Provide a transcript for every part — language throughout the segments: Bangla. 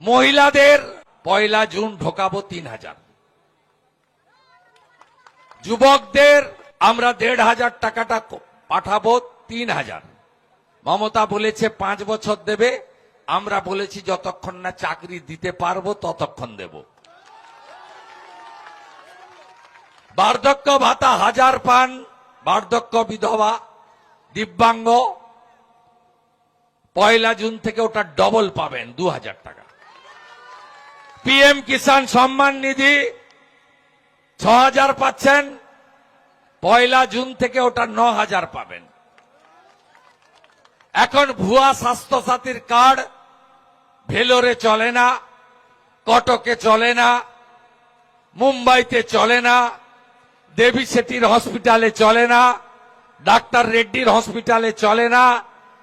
মহিলাদের 1 জুন ঢোকাবো 3000, যুবকদের আমরা 1500 টাকাটা পাঠাবো 3000। মমতা বলেছে 5 বছর দেবে, আমরা বলেছি যতক্ষণ না চাকরি দিতে পারবো ততক্ষণ দেব। বার্ধক্য ভাতা 1000 পান, বার্ধক্য বিধবা দিব্যাঙ্গ 1 জুন থেকে ওটা ডবল পাবেন 2000 টাকা। পিএম কিষাণ সম্মান নিধি 6000 পাচ্ছেন, 1 জুন থেকে ওটা 9000 পাবেন। এখন ভুয়া স্বাস্থ্য সাথীর কার্ড ভেলোরে চলে না, কটকে চলে না, মুম্বাইতে চলে না, দেবী সেটির হসপিটালে চলে না, ডাক্তার রেড্ডির হসপিটালে চলে না,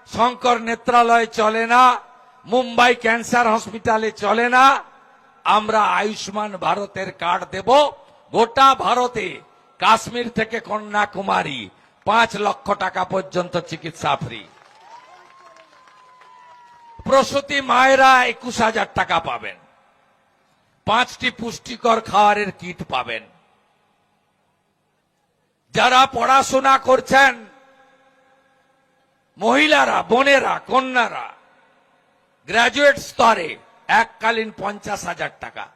শঙ্কর নেত্রালয়ে চলে না, মুম্বাই ক্যান্সার হসপিটালে চলে না। আমরা আয়ুষ্মান ভারতের কার্ড দেব গোটা ভারতে, কাশ্মীর থেকে কন্যাকুমারী 5 লক্ষ টাকা পর্যন্ত চিকিৎসা ফ্রি। প্রসূতি মায়েরা 21000 টাকা পাবেন, 5টি পুষ্টিকর খাবারের কিট পাবেন। যারা পড়াশোনা করছেন মহিলারা, বোনেরা, কন্যারা গ্রাজুয়েট স্তরে এককালীন 50,000 টাকা,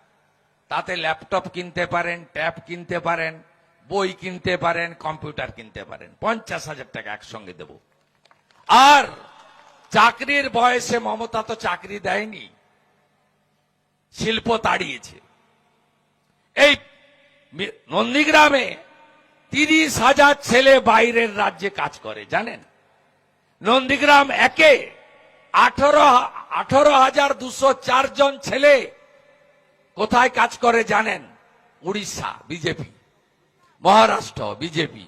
তাতে ল্যাপটপ কিনতে পারেন, ট্যাব কিনতে পারেন, বই কিনতে পারেন, কম্পিউটার কিনতে পারেন। 50,000 টাকা একসঙ্গে দেব। আর চাকরির বয়সে মমতা তো চাকরি দেয়নি, শিল্প তাড়িয়েছে। এই নন্দীগ্রামে 30,000 ছেলে বাইরের রাজ্যে কাজ করে, জানেন? নন্দীগ্রাম একে 18,204 জন ছেলে কোথায় কাজ করে জানেন? Orissa BJP, Maharashtra BJP,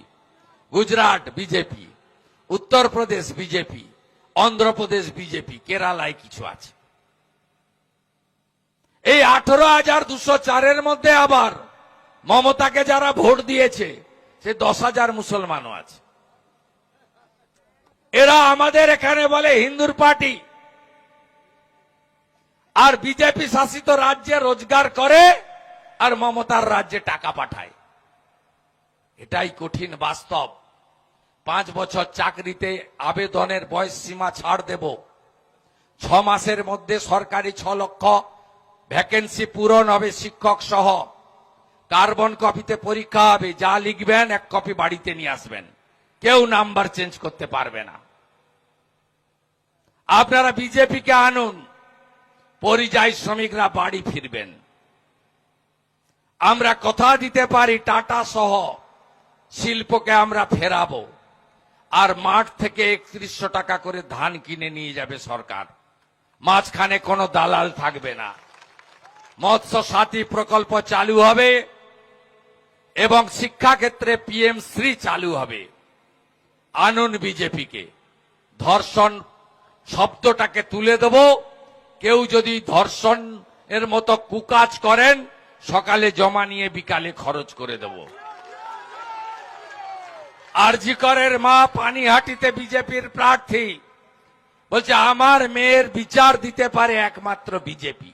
Gujarat BJP, Uttar Pradesh BJP, Andhra Pradesh BJP, কেরালায় কিছু আছে। এই 18,204-এর মধ্যে আবার মমতাকে যারা ভোট দিয়েছে সে 10,000 মুসলমানও আছে। এরা আমাদের এখানে বলে হিন্দুর পার্টি, আর বিজেপি শাসিত রাজ্যে রোজগার করে আর মমতার রাজ্যে টাকা পাঠায়। এটাই কঠিন বাস্তব। 5 বছর চাকরিতে আবেদনের বয়স সীমা ছাড় দেব। 6 মাসের মধ্যে সরকারি 6 লক্ষ ভ্যাকেন্সি পূরণ হবে শিক্ষক সহ। কার্বন কপিতে পরীক্ষা হবে, যা লিখবেন 1 কপি বাড়িতে নিয়ে আসবেন, কেউ নাম্বার চেঞ্জ করতে পারবে না। আপনারা বিজেপিকে আনুন, পরিযায়ী শ্রমিকরা বাড়ি ফিরবেন। আমরা কথা দিতে পারি টাটা সহ শিল্পকে আমরা ফেরাবো, আর মাঠ থেকে 3100 টাকা করে ধান কিনে নিয়ে যাবে সরকার, মাঝখানে কোনো দালাল থাকবে না। মৎস্য সাথী প্রকল্প চালু হবে এবং শিক্ষাক্ষেত্রে পিএম শ্রী চালু হবে। আনুন বিজেপিকে, ধর্ষণ শব্দটাকে তুলে দেব। কেউ যদি ধর্ষণ এর মতো কুকাজ করেন, সকালে জমা নিয়ে বিকালে খরচ করে দেব। আরজি করের মা পানিহাটিতে বিজেপির প্রার্থী বলছে আমার মেয়ের বিচার দিতে পারে একমাত্র বিজেপি।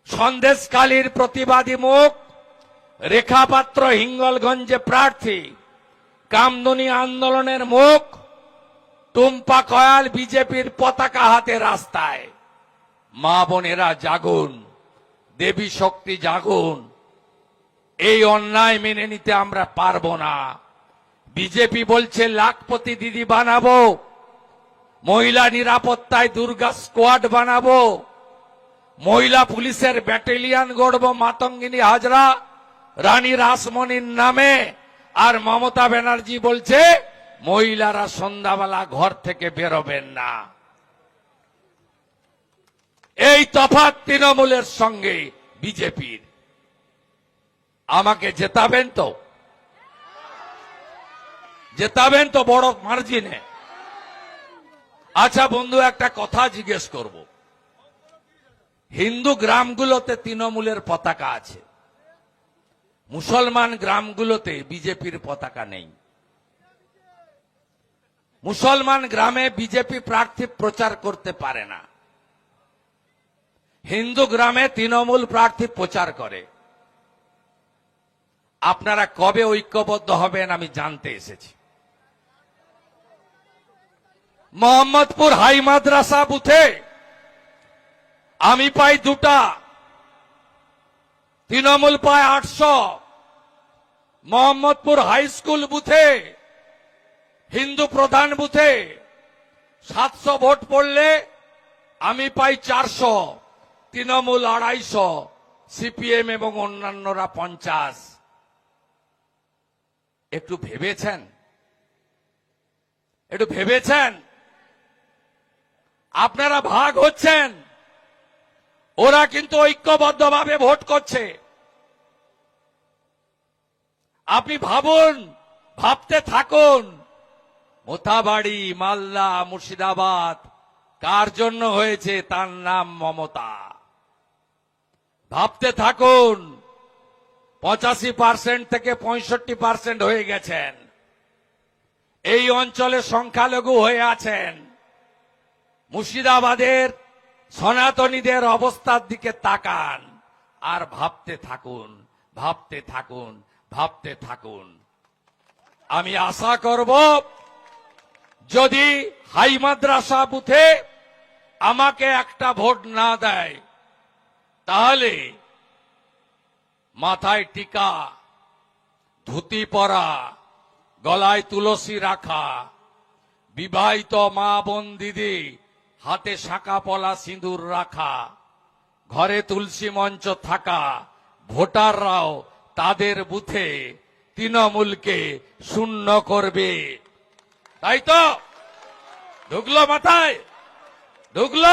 সন্দেশখালীর প্রতিবাদী মুখ রেখা পাত্র হিঙ্গলগঞ্জে প্রার্থী। কামদুনি আন্দোলনের মুখ টুম্পা কয়াল বিজেপির পতাকা হাতে রাস্তায়। মা বোনেরা জাগুন, দেবী শক্তি জাগুন। এই অন্যায় মেনে নিতে আমরা পারবো না। বিজেপি বলছে লাখপতি দিদি বানাবো, মহিলা নিরাপত্তায় দুর্গা স্কোয়াড বানাবো, মহিলা পুলিশের ব্যাটালিয়ন গড়ব মাতঙ্গিনী হাজরা, রানী রাসমণির নামে। আর মমতা ব্যানার্জি বলছে মহিলারা সন্ধ্যাবেলা ঘর থেকে বেরোবেন না। এই তফাৎ তৃণমূলের সঙ্গে বিজেপির। আমাকে জেতাবেন তো? জেতাবেন তো বড় মার্জিনে? আচ্ছা বন্ধু, একটা কথা জিজ্ঞেস করব। হিন্দু গ্রামগুলোতে তৃণমূলের পতাকা আছে, মুসলমান গ্রামগুলোতে বিজেপির পতাকা নেই। মুসলমান গ্রামে বিজেপি প্রার্থী প্রচার করতে পারে না। হিন্দু গ্রামে তৃণমূল প্রার্থী প্রচার করে। আপনারা কবে ঐক্যবদ্ধ হবেন আমি জানতে এসেছি। মোহাম্মদপুর হাই মাদ্রাসা বুথে আমি পাই 2টা, তৃণমূল পায় 800। মোহাম্মদপুর হাই স্কুল বুথে, হিন্দু প্রধান বুথে 700 ভোট পড়লে আমি পাই 400, তৃণমূল 250, সিপিএম এবং অন্যান্যরা 50। একটু ভেবেছেন? একটু ভেবেছেন? আপনারা ভাগ হচ্ছেন, ওরা কিন্তু ঐক্যবদ্ধভাবে ভোট করছে। আপনি ভাবুন, ভাবতে থাকুন, মোথাবাড়ি, মালদা, মুর্শিদাবাদ কার জন্য হয়েছে? তার নাম মমতা। ভাবতে থাকুন, 85% থেকে 65% হয়ে গেছেন। এই অঞ্চলে সংখ্যালঘু হয়ে আছেন। মুর্শিদাবাদের সনাতনীদের অবস্থার দিকে তাকান আর ভাবতে থাকুন, ভাবতে থাকুন, ভাবতে থাকুন। আমি আশা করব যদি হাই মাদ্রাসা বুথে আমাকে একটা ভোট না দেয়, তাহলে মাথায় টিকা, ধুতি পরা, গলায় তুলসী রাখা, বিবাহিত মা বোন দিদি হাতে শাঁকা পলা সিঁদুর রাখা, ঘরে তুলসী মঞ্চ থাকা ভোটাররাও তাদের বুথে তৃণমূলকে শূন্য করবে। তাই তো ঢুকলো মাথায়? ঢুকলো?